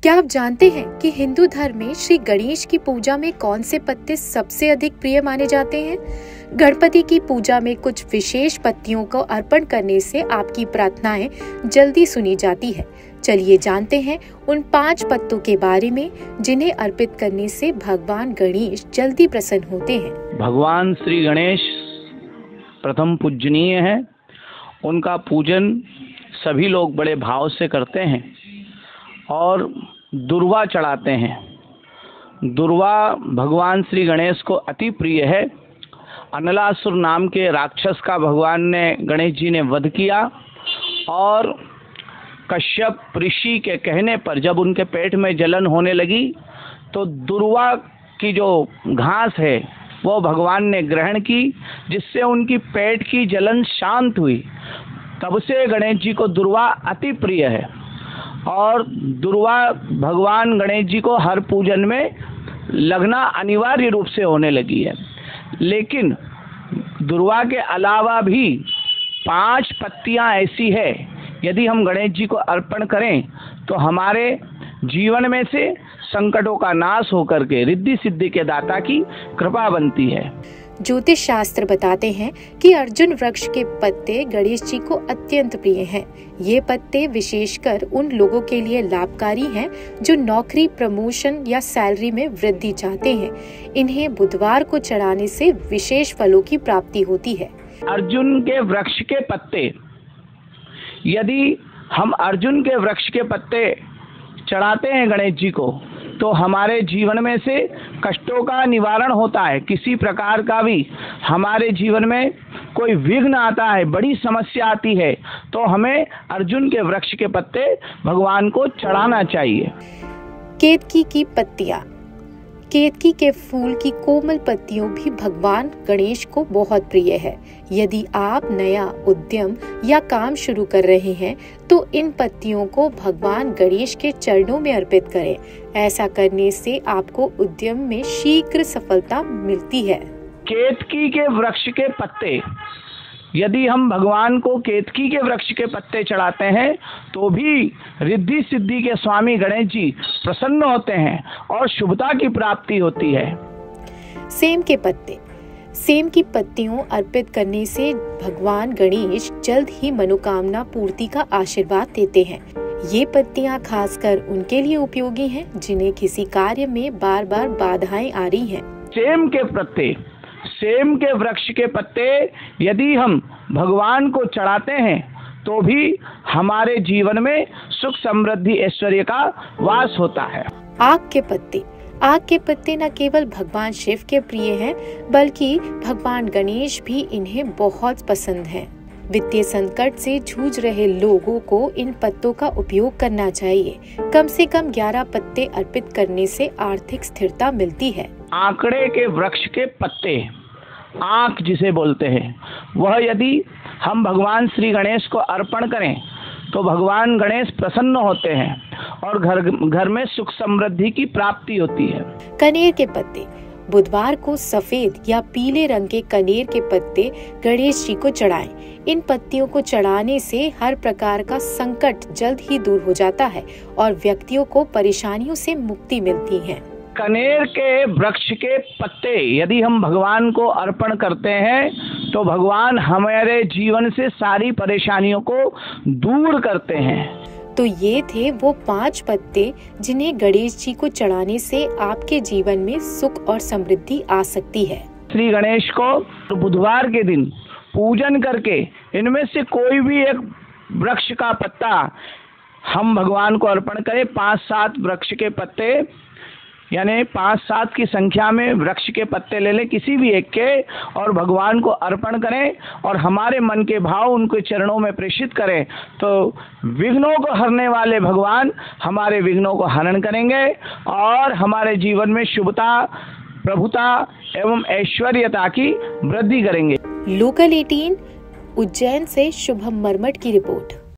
क्या आप जानते हैं कि हिंदू धर्म में श्री गणेश की पूजा में कौन से पत्ते सबसे अधिक प्रिय माने जाते हैं? गणपति की पूजा में कुछ विशेष पत्तियों को अर्पण करने से आपकी प्रार्थनाएं जल्दी सुनी जाती है। चलिए जानते हैं उन 5 पत्तों के बारे में जिन्हें अर्पित करने से भगवान गणेश जल्दी प्रसन्न होते हैं। भगवान श्री गणेश प्रथम पूजनीय है। उनका पूजन सभी लोग बड़े भाव से करते हैं और दुर्वा चढ़ाते हैं। दुर्वा भगवान श्री गणेश को अति प्रिय है। अनलासुर नाम के राक्षस का भगवान ने गणेश जी ने वध किया और कश्यप ऋषि के कहने पर जब उनके पेट में जलन होने लगी तो दुर्वा की जो घास है वो भगवान ने ग्रहण की, जिससे उनकी पेट की जलन शांत हुई। तब से गणेश जी को दुर्वा अति प्रिय है और दुर्वा भगवान गणेश जी को हर पूजन में लगना अनिवार्य रूप से होने लगी है। लेकिन दुर्वा के अलावा भी 5 पत्तियां ऐसी है, यदि हम गणेश जी को अर्पण करें तो हमारे जीवन में से संकटों का नाश होकर के रिद्धि सिद्धि के दाता की कृपा बनती है। ज्योतिष शास्त्र बताते हैं कि अर्जुन वृक्ष के पत्ते गणेश जी को अत्यंत प्रिय हैं। ये पत्ते विशेषकर उन लोगों के लिए लाभकारी हैं जो नौकरी, प्रमोशन या सैलरी में वृद्धि चाहते हैं। इन्हें बुधवार को चढ़ाने से विशेष फलों की प्राप्ति होती है। अर्जुन के वृक्ष के पत्ते, यदि हम अर्जुन के वृक्ष के पत्ते चढ़ाते हैं गणेश जी को तो हमारे जीवन में से कष्टों का निवारण होता है। किसी प्रकार का भी हमारे जीवन में कोई विघ्न आता है, बड़ी समस्या आती है, तो हमें अर्जुन के वृक्ष के पत्ते भगवान को चढ़ाना चाहिए। केतकी की पत्तियां। केतकी के फूल की कोमल पत्तियों भी भगवान गणेश को बहुत प्रिय है। यदि आप नया उद्यम या काम शुरू कर रहे हैं तो इन पत्तियों को भगवान गणेश के चरणों में अर्पित करें। ऐसा करने से आपको उद्यम में शीघ्र सफलता मिलती है। केतकी के वृक्ष के पत्ते, यदि हम भगवान को केतकी के वृक्ष के पत्ते चढ़ाते हैं तो भी रिद्धि सिद्धि के स्वामी गणेश जी प्रसन्न होते हैं और शुभता की प्राप्ति होती है। सेम के पत्ते। सेम की पत्तियों अर्पित करने से भगवान गणेश जल्द ही मनोकामना पूर्ति का आशीर्वाद देते हैं। ये पत्तियां खासकर उनके लिए उपयोगी हैं जिन्हें किसी कार्य में बार बार बाधाएं आ रही हैं। सेम के पत्ते, सेम के वृक्ष के पत्ते यदि हम भगवान को चढ़ाते हैं तो भी हमारे जीवन में सुख समृद्धि ऐश्वर्य का वास होता है। आक के पत्ते। आक के पत्ते न केवल भगवान शिव के प्रिय हैं बल्कि भगवान गणेश भी इन्हें बहुत पसंद हैं। वित्तीय संकट से जूझ रहे लोगों को इन पत्तों का उपयोग करना चाहिए। कम से कम 11 पत्ते अर्पित करने से आर्थिक स्थिरता मिलती है। आंकड़े के वृक्ष के पत्ते, आंख जिसे बोलते हैं, वह यदि हम भगवान श्री गणेश को अर्पण करें तो भगवान गणेश प्रसन्न होते हैं और घर में सुख समृद्धि की प्राप्ति होती है। कनेर के पत्ते। बुधवार को सफेद या पीले रंग के कनेर के पत्ते गणेश जी को चढ़ाएं। इन पत्तियों को चढ़ाने से हर प्रकार का संकट जल्द ही दूर हो जाता है और व्यक्तियों को परेशानियों से मुक्ति मिलती है। कनेर के वृक्ष के पत्ते यदि हम भगवान को अर्पण करते हैं तो भगवान हमारे जीवन से सारी परेशानियों को दूर करते हैं। तो ये थे वो 5 पत्ते जिन्हें गणेश जी को चढ़ाने से आपके जीवन में सुख और समृद्धि आ सकती है। श्री गणेश को बुधवार के दिन पूजन करके इनमें से कोई भी एक वृक्ष का पत्ता हम भगवान को अर्पण करें। 5-7 वृक्ष के पत्ते, यानी 5-7 की संख्या में वृक्ष के पत्ते ले लें किसी भी एक के और भगवान को अर्पण करें और हमारे मन के भाव उनके चरणों में प्रेषित करें तो विघ्नों को हरने वाले भगवान हमारे विघ्नों को हरण करेंगे और हमारे जीवन में शुभता, प्रभुता एवं ऐश्वर्यता की वृद्धि करेंगे। लोकल 18 उज्जैन से शुभम मरमट की रिपोर्ट।